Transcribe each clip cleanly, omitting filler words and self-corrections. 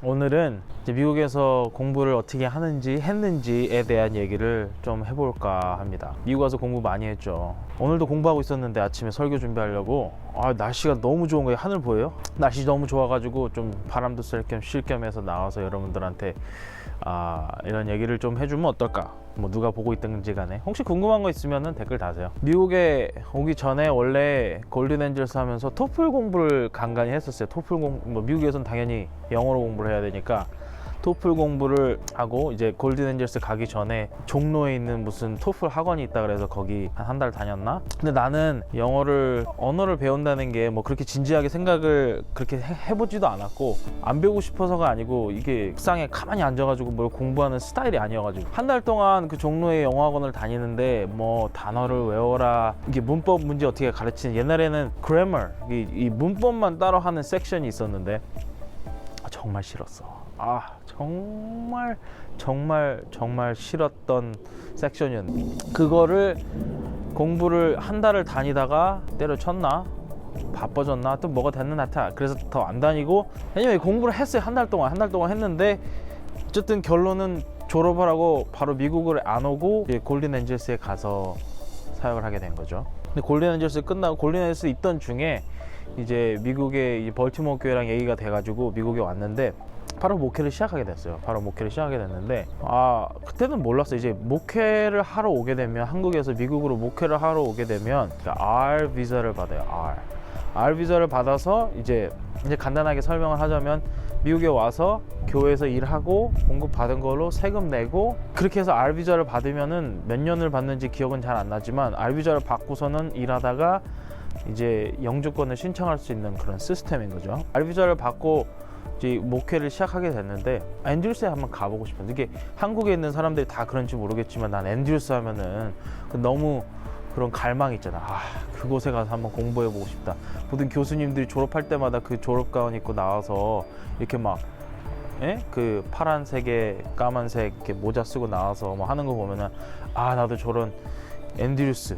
오늘은 이제 미국에서 공부를 어떻게 했는지에 대한 얘기를 좀 해볼까 합니다. 미국 와서 공부 많이 했죠. 오늘도 공부하고 있었는데 아침에 설교 준비하려고 날씨가 너무 좋은 거예요. 하늘 보여요? 날씨 너무 좋아가지고 좀 바람도 쐴 겸 쉴 겸 해서 나와서 여러분들한테 이런 얘기를 좀 해주면 어떨까? 뭐 누가 보고 있든지 간에 혹시 궁금한 거 있으면 댓글 다세요. 미국에 오기 전에 원래 골든 엔젤스 하면서 토플 공부를 간간히 했었어요. 미국에서는 당연히 영어로 공부를 해야 되니까 토플 공부를 하고 이제 골든 엔젤스 가기 전에 종로에 있는 무슨 토플 학원이 있다 그래서 거기 한 달 다녔나? 근데 나는 언어를 배운다는 게 뭐 그렇게 진지하게 생각을 그렇게 해보지도 않았고, 안 배우고 싶어서가 아니고 이게 책상에 가만히 앉아가지고 뭘 공부하는 스타일이 아니어가지고 한 달 동안 그 종로의 영어 학원을 다니는데 뭐 단어를 외워라, 이게 문법 문제 어떻게 가르치는, 옛날에는 grammar 이 문법만 따로 하는 섹션이 있었는데 정말 싫었어. 정말 싫었던 섹션이었는데 그거를 공부를 한 달을 다니다가 때려쳤나? 바빠졌나? 또 뭐가 됐나? 하여튼 그래서 더 안 다니고, 왜냐면 공부를 했어요. 한 달 동안 했는데 어쨌든 결론은 졸업을 하고 바로 미국을 안 오고 이제 골든 엔젤스에 가서 사역을 하게 된 거죠. 근데 골든 엔젤스 끝나고 골든 엔젤스 있던 중에 이제 미국의 벌티모어 교회랑 얘기가 돼가지고 미국에 왔는데 바로 목회를 시작하게 됐어요. 됐는데 그때는 몰랐어요. 이제 목회를 하러 오게 되면, 한국에서 미국으로 목회를 하러 오게 되면 R 비자를 받아요. R 비자를 받아서 이제 간단하게 설명을 하자면, 미국에 와서 교회에서 일하고 공급 받은 걸로 세금 내고, 그렇게 해서 R 비자를 받으면은 몇 년을 받는지 기억은 잘 안 나지만 R 비자를 받고서는 일하다가 이제 영주권을 신청할 수 있는 그런 시스템인 거죠. R 비자를 받고 이제 목회를 시작하게 됐는데, 앤드루스에 한번 가보고 싶은데, 이게 한국에 있는 사람들이 다 그런지 모르겠지만 난 앤드루스 하면은 너무 그런 갈망이 있잖아. 그곳에 가서 한번 공부해보고 싶다. 모든 교수님들이 졸업할 때마다 그 졸업가운 입고 나와서 이렇게 막 그 파란색에 까만색 이렇게 모자 쓰고 나와서 뭐 하는 거 보면은 나도 저런 앤드루스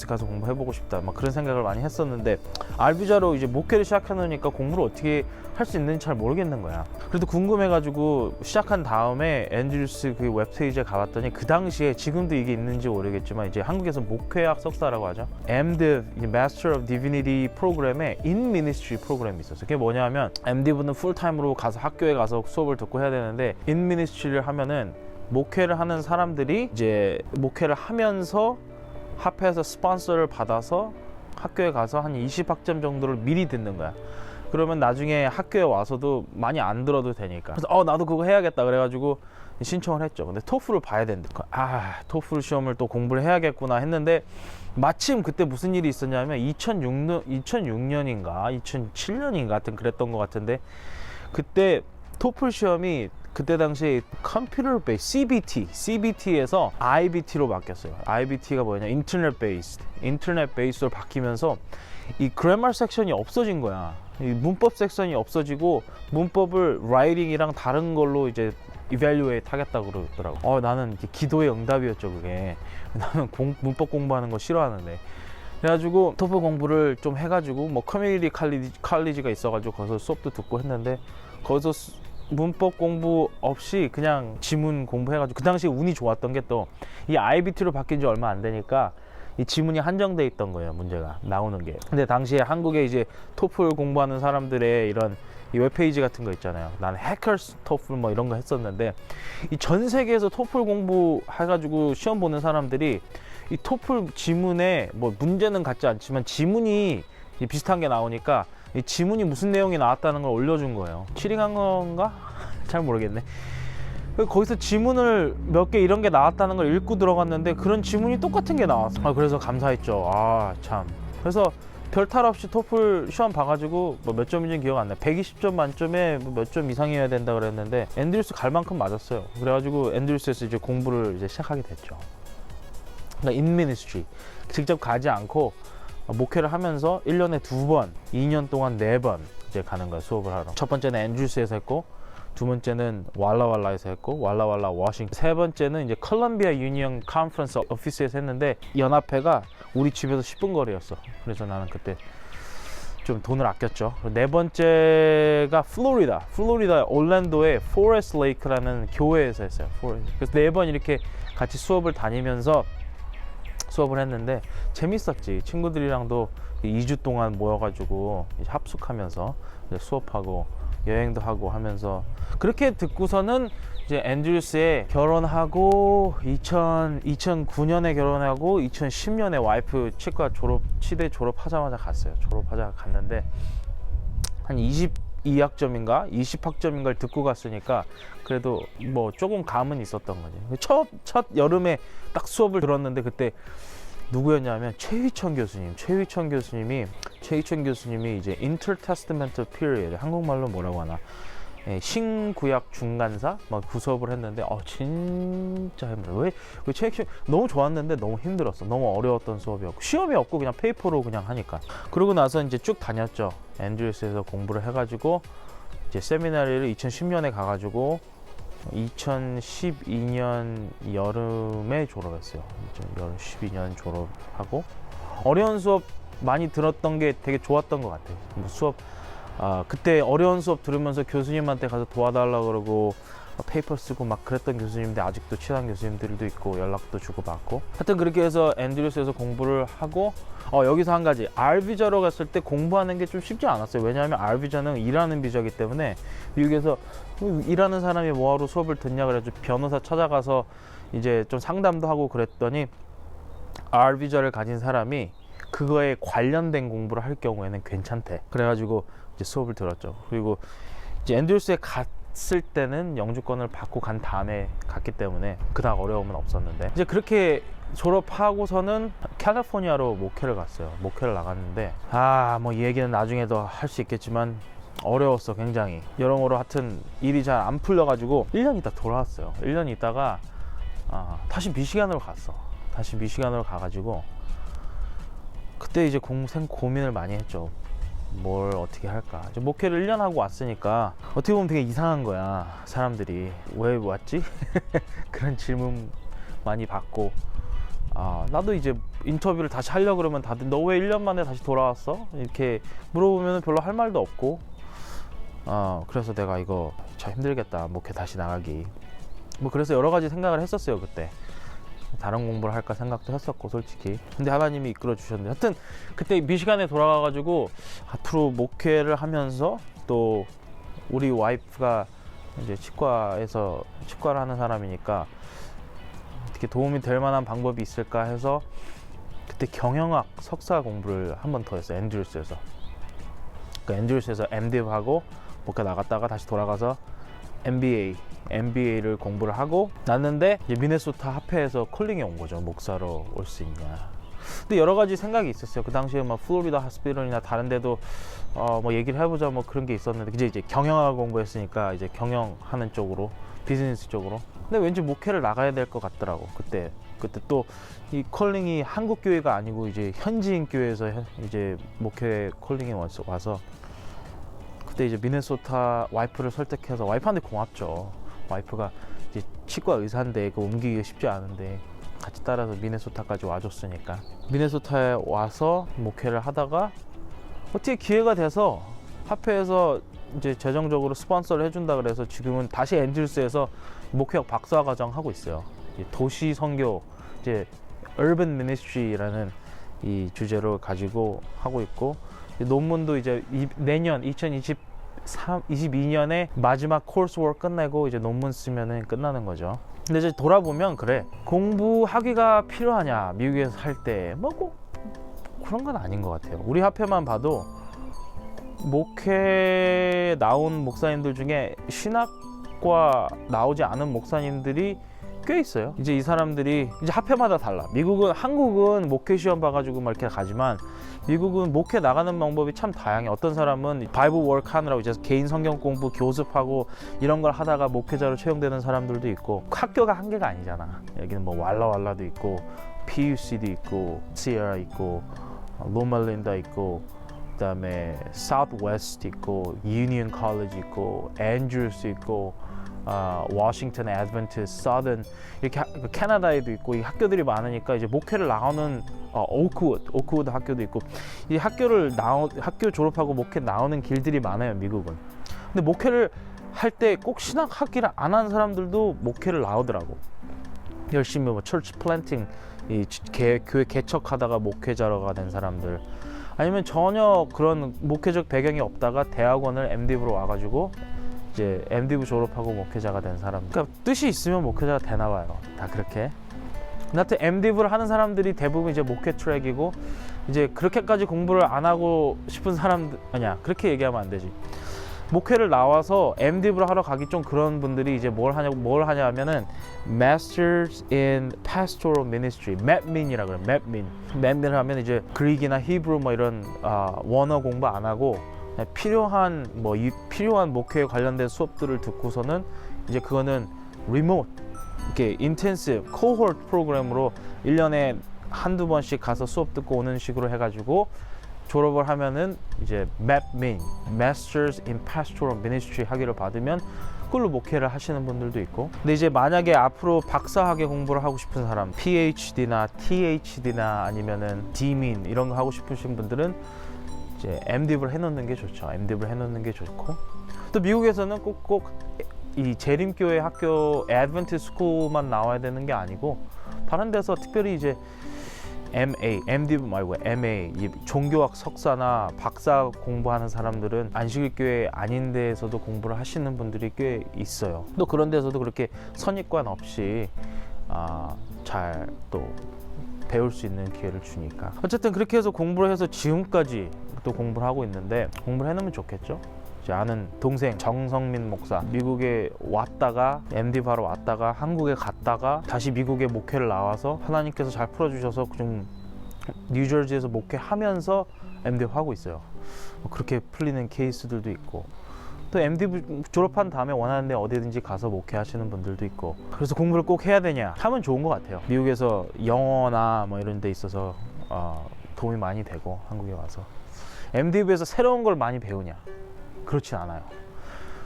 가서 공부해보고 싶다, 막 그런 생각을 많이 했었는데, 알비자로 이제 목회를 시작해놓으니까 공부를 어떻게 할 수 있는지 잘 모르겠는 거야. 그래도 궁금해가지고 시작한 다음에 앤드루스 그 웹페이지에 가봤더니, 그 당시에, 지금도 이게 있는지 모르겠지만 이제 한국에서 목회학 석사라고 하죠, MDiv, Master of Divinity 프로그램에 In Ministry 프로그램이 있었어요. 그게 뭐냐면, MDiv는 풀타임으로 가서 학교에 가서 수업을 듣고 해야 되는데, In Ministry를 하면은 목회를 하는 사람들이 이제 목회를 하면서 합해서 스폰서를 받아서 학교에 가서 한 20학점 정도를 미리 듣는 거야. 그러면 나중에 학교에 와서도 많이 안 들어도 되니까. 그래서 나도 그거 해야겠다 그래가지고 신청을 했죠. 근데 토플을 봐야 된대. 토플 시험을 또 공부를 해야겠구나 했는데, 마침 그때 무슨 일이 있었냐면 2006년인가 2007년인가 하여튼 그랬던 것 같은데, 그때 토플 시험이 그때 당시에 컴퓨터 베이스 CBT에서 IBT로 바뀌었어요. IBT가 뭐냐, 인터넷 베이스로 바뀌면서 이 그래머 섹션이 없어진 거야. 이 문법 섹션이 없어지고 문법을 라이팅이랑 다른 걸로 이제 이밸류에이트 하겠다고 그러더라고. 나는 기도의 응답이었죠, 그게. 나는 문법 공부하는 거 싫어하는데. 그래가지고 토플 공부를 좀 해가지고 뭐 커뮤니티 칼리지가 있어가지고 거기서 수업도 듣고 했는데, 거기서 문법 공부 없이 그냥 지문 공부해가지고, 그 당시에 운이 좋았던 게 또 이 IBT로 바뀐 지 얼마 안 되니까 이 지문이 한정돼 있던 거예요, 문제가 나오는 게. 근데 당시에 한국에 이제 토플 공부하는 사람들의 이런 이 웹페이지 같은 거 있잖아요. 나는 해커스 토플 뭐 이런 거 했었는데, 이 전 세계에서 토플 공부 해가지고 시험 보는 사람들이 이 토플 지문에 뭐 문제는 같지 않지만 지문이 비슷한 게 나오니까 이 지문이 무슨 내용이 나왔다는 걸 올려준 거예요. 치링한 건가? 잘 모르겠네. 거기서 지문을 몇 개 이런 게 나왔다는 걸 읽고 들어갔는데 그런 지문이 똑같은 게 나왔어. 그래서 감사했죠. 참. 그래서 별탈 없이 토플 시험 봐가지고 뭐 몇 점인지 기억 안 나. 120점 만점에 뭐 몇 점 이상이어야 된다 그랬는데 앤드루스 갈 만큼 맞았어요. 그래가지고 앤드루스에서 이제 공부를 이제 시작하게 됐죠. 그러니까 In Ministry 직접 가지 않고 목회를 하면서 1년에 2번, 2년 동안 4번 이제 가는 거야, 수업을 하러. 첫 번째는 앤드루스에서 했고, 두 번째는 왈라왈라에서 했고, 왈라왈라 워싱턴. 세 번째는 이제 컬럼비아 유니언 컨퍼런스 오피스에서 했는데, 연합회가 우리 집에서 10분 거리였어. 그래서 나는 그때 좀 돈을 아꼈죠. 네 번째가 플로리다 올랜도의 포레스트 레이크라는 교회에서 했어요. 그래서 네 번 이렇게 같이 수업을 다니면서 수업을 했는데 재밌었지. 친구들이랑도 2주 동안 모여가지고 이제 합숙하면서 이제 수업하고 여행도 하고 하면서 그렇게 듣고서는 이제 앤드류스에 결혼하고 2009년에 결혼하고 2010년에 와이프 치대 졸업하자마자 갔어요. 졸업하자마자 갔는데 한 22학점인가 20학점인가를 듣고 갔으니까 그래도 뭐 조금 감은 있었던 거지. 첫 여름에 딱 수업을 들었는데 그때 누구였냐면 최휘천 교수님이 이제 Intertestamental Period, 한국말로 뭐라고 하나, 신구약 중간사 막 그 수업을 했는데 진짜 힘들어. 왜 최휘천 너무 좋았는데 너무 힘들었어. 너무 어려웠던 수업이었고 시험이 없고 그냥 페이퍼로 그냥 하니까. 그러고 나서 이제 쭉 다녔죠. 앤드류스에서 공부를 해가지고 이제 세미나리를 2010년에 가가지고 2012년 여름에 졸업했어요. 2012년 졸업하고 어려운 수업 많이 들었던 게 되게 좋았던 것 같아요. 뭐 수업 그때 어려운 수업 들으면서 교수님한테 가서 도와달라 그러고 페이퍼 쓰고 막 그랬던 교수님들 아직도 친한 교수님들도 있고 연락도 주고받고 하여튼 그렇게 해서 앤드류스에서 공부를 하고 여기서 한 가지 R비자로 갔을 때 공부하는 게 좀 쉽지 않았어요. 왜냐하면 R비자는 일하는 비자이기 때문에 미국에서 일하는 사람이 뭐하러 수업을 듣냐 그래가지고 변호사 찾아가서 이제 좀 상담도 하고 그랬더니 R비자를 가진 사람이 그거에 관련된 공부를 할 경우에는 괜찮대. 그래가지고 이제 수업을 들었죠. 그리고 이제 앤드류스에 갔을 때는 영주권을 받고 간 다음에 갔기 때문에 그닥 어려움은 없었는데 이제 그렇게 졸업하고서는 캘리포니아로 목회를 갔어요. 목회를 나갔는데 뭐 이 얘기는 나중에도 할 수 있겠지만 어려웠어. 굉장히 여러모로 하여튼 일이 잘 안 풀려가지고 1년 있다 돌아왔어요. 1년 있다가 다시 미시간으로 갔어. 다시 미시간으로 가가지고 그때 이제 고민을 많이 했죠. 뭘 어떻게 할까. 이제 목회를 1년 하고 왔으니까 어떻게 보면 되게 이상한 거야. 사람들이 왜 왔지? 그런 질문 많이 받고 나도 이제 인터뷰를 다시 하려고 그러면 다들 너 왜 1년 만에 다시 돌아왔어? 이렇게 물어보면 별로 할 말도 없고 그래서 내가 이거 참 힘들겠다. 목회 다시 나가기. 뭐 그래서 여러 가지 생각을 했었어요. 그때 다른 공부를 할까 생각도 했었고 솔직히. 근데 하나님이 이끌어 주셨는데 하여튼 그때 미시간에 돌아가 가지고 앞으로 목회를 하면서 또 우리 와이프가 이제 치과를 하는 사람이니까 어떻게 도움이 될 만한 방법이 있을까 해서 그때 경영학 석사 공부를 한 번 더 했어요. 앤드류스에서. 그러니까 앤드류스에서 MDiv하고 목회 나갔다가 다시 돌아가서 MBA를 공부를 하고 났는데 이제 미네소타 합회에서 콜링이 온 거죠. 목사로 올 수 있냐. 근데 여러 가지 생각이 있었어요. 그 당시에 막 플로리다 하스피럴이나 다른 데도 뭐 얘기를 해보자 뭐 그런 게 있었는데 이제 경영학을 공부했으니까 이제 경영하는 쪽으로 비즈니스 쪽으로. 근데 왠지 목회를 나가야 될 것 같더라고. 그때 또 이 콜링이 한국 교회가 아니고 이제 현지인 교회에서 이제 목회 콜링이 와서 그때 이제 미네소타 와이프를 설득해서 와이프한테 고맙죠. 와이프가 이제 치과 의사인데 그 옮기기가 쉽지 않은데 같이 따라서 미네소타까지 와줬으니까 미네소타에 와서 목회를 하다가 어떻게 기회가 돼서 합회에서 이제 재정적으로 스폰서를 해준다 그래서 지금은 다시 앤드류스에서 목회학 박사과정 하고 있어요. 도시 선교 이제 Urban Ministry라는 이 주제로 가지고 하고 있고 논문도 이제 내년 2022년에 마지막 코스워크 끝내고 이제 논문 쓰면은 끝나는 거죠. 근데 이제 돌아보면 그래 공부하기가 필요하냐 미국에서 할 때 뭐 꼭 그런 건 아닌 것 같아요. 우리 합회만 봐도 목회 나온 목사님들 중에 신학과 나오지 않은 목사님들이 꽤 있어요. 이제 이 사람들이 이제 합회마다 달라. 한국은 목회 시험 봐가지고 막 이렇게 가지만 미국은 목회 나가는 방법이 참 다양해. 어떤 사람은 바이블 워크 하느라고 이제 개인 성경 공부 교습하고 이런 걸 하다가 목회자로 채용되는 사람들도 있고 학교가 한계가 아니잖아. 여기는 뭐 왈라왈라도 있고 PUC도 있고 시에라 있고 로말린다 있고 그다음에 사우스웨스트 있고 유니언 컬리지 있고 앤드루스 있고 워싱턴 애드벤티스트, 서든 이렇게 캐나다에도 있고 이 학교들이 많으니까 이제 목회를 나오는 오크우드 학교도 있고 이 학교 졸업하고 목회 나오는 길들이 많아요, 미국은. 근데 목회를 할 때 꼭 신학 학기를 안 한 사람들도 목회를 나오더라고. 열심히 뭐 철치 플랜팅, 이 교회 개척하다가 목회자가 된 사람들, 아니면 전혀 그런 목회적 배경이 없다가 대학원을 MDiv로 와가지고 이제 MDiv 졸업하고 목회자가 된 사람. 그러니까 뜻이 있으면 목회자가 되나 봐요, 다 그렇게. 하여튼 MDiv를 하는 사람들이 대부분 이제 목회 트랙이고, 이제 그렇게까지 공부를 안 하고 싶은 사람들, 아니야, 그렇게 얘기하면 안 되지. 목회를 나와서 MDiv를 하러 가기 좀 그런 분들이 이제 뭘 하냐 하면은 Masters in Pastoral Ministry, MEPMIN이라 그래요. MEPMIN을 하면 이제 그릭이나 히브리 뭐 이런 원어 공부 안 하고 필요한 목회에 관련된 수업들을 듣고서는 이제 그거는 리모트, 이렇게 인텐시브 코호트 프로그램으로 1년에 한두 번씩 가서 수업 듣고 오는 식으로 해가지고 졸업을 하면은 이제 MEPMIN, Masters in Pastoral Ministry 학위를 받으면 그걸로 목회를 하시는 분들도 있고. 근데 이제 만약에 앞으로 박사학위 공부를 하고 싶은 사람, PhD나 THD나 아니면은 DMin 이런 거 하고 싶으신 분들은 이제 MDiv를 해놓는 게 좋죠. MDiv를 해놓는 게 좋고, 또 미국에서는 꼭 이 재림교회 학교 애드벤티스트 스쿨만 나와야 되는 게 아니고 다른 데서 특별히 이제 MDiv 말고 MA, 이 종교학 석사나 박사 공부하는 사람들은 안식일교회 아닌 데에서도 공부를 하시는 분들이 꽤 있어요. 또 그런 데서도 그렇게 선입관 없이 잘 또 배울 수 있는 기회를 주니까. 어쨌든 그렇게 해서 공부를 해서 지금까지 또 공부를 하고 있는데, 공부를 해놓으면 좋겠죠. 제 아는 동생 정성민 목사, 미국에 왔다가 MDiv 하러 왔다가 한국에 갔다가 다시 미국에 목회를 나와서 하나님께서 잘 풀어주셔서 좀 뉴저지에서 목회하면서 MDiv 하고 있어요. 그렇게 풀리는 케이스들도 있고, 또 MDiv 졸업한 다음에 원하는데 어디든지 가서 목회하시는 분들도 있고. 그래서 공부를 꼭 해야 되냐 하면 좋은 것 같아요. 미국에서 영어나 뭐 이런 데 있어서 도움이 많이 되고, 한국에 와서 MDiv에서 새로운 걸 많이 배우냐? 그렇진 않아요.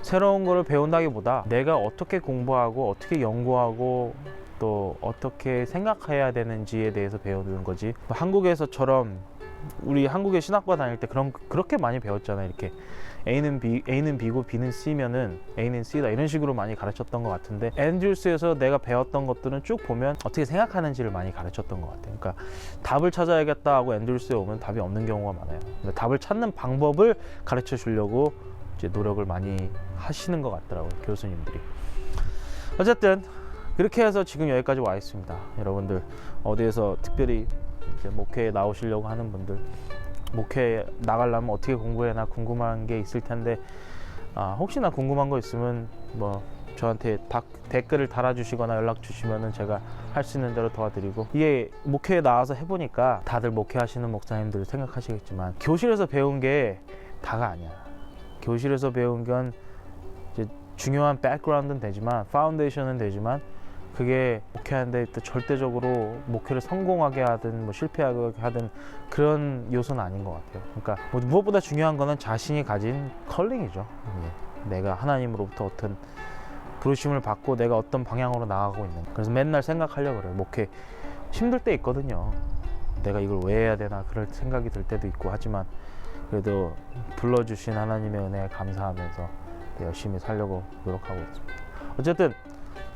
새로운 거를 배운다기보다 내가 어떻게 공부하고 어떻게 연구하고 또 어떻게 생각해야 되는지에 대해서 배우는 거지. 한국에서처럼 우리 한국에 신학과 다닐 때 그렇게 많이 배웠잖아요. 이렇게 A는 B고 B는 C면은 A는 C다, 이런 식으로 많이 가르쳤던 것 같은데, 앤드루스에서 내가 배웠던 것들은 쭉 보면 어떻게 생각하는지를 많이 가르쳤던 것 같아요. 그러니까 답을 찾아야겠다 하고 앤드루스에 오면 답이 없는 경우가 많아요. 근데 답을 찾는 방법을 가르쳐 주려고 이제 노력을 많이 하시는 것 같더라고요, 교수님들이. 어쨌든 그렇게 해서 지금 여기까지 와 있습니다. 여러분들 어디에서 특별히 이제 목회에 나오시려고 하는 분들, 목회에 나가려면 어떻게 공부해나 궁금한 게 있을 텐데, 혹시나 궁금한 거 있으면 뭐 저한테 댓글을 달아주시거나 연락 주시면은 제가 할 수 있는 대로 도와드리고. 이게 목회에 나와서 해보니까 다들 목회하시는 목사님들 생각하시겠지만 교실에서 배운 게 다가 아니야. 교실에서 배운 건 이제 중요한 백그라운드는 되지만, 파운데이션은 되지만, 그게 목회하는데 또 절대적으로 목회를 성공하게 하든 뭐 실패하게 하든 그런 요소는 아닌 것 같아요. 그러니까 뭐 무엇보다 중요한 거는 자신이 가진 컬링이죠. 내가 하나님으로부터 어떤 부르심을 받고 내가 어떤 방향으로 나가고 있는. 그래서 맨날 생각하려고 그래요. 목회 힘들 때 있거든요. 내가 이걸 왜 해야 되나 그럴 생각이 들 때도 있고, 하지만 그래도 불러주신 하나님의 은혜에 감사하면서 열심히 살려고 노력하고 있습니다. 어쨌든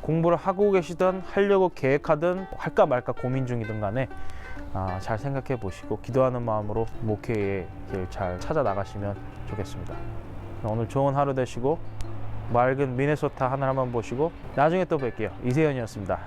공부를 하고 계시든 하려고 계획하든 할까 말까 고민 중이든 간에 잘 생각해 보시고 기도하는 마음으로 목회의 길 잘 찾아 나가시면 좋겠습니다. 오늘 좋은 하루 되시고 맑은 미네소타 하늘 한번 보시고 나중에 또 뵐게요. 이세현이었습니다.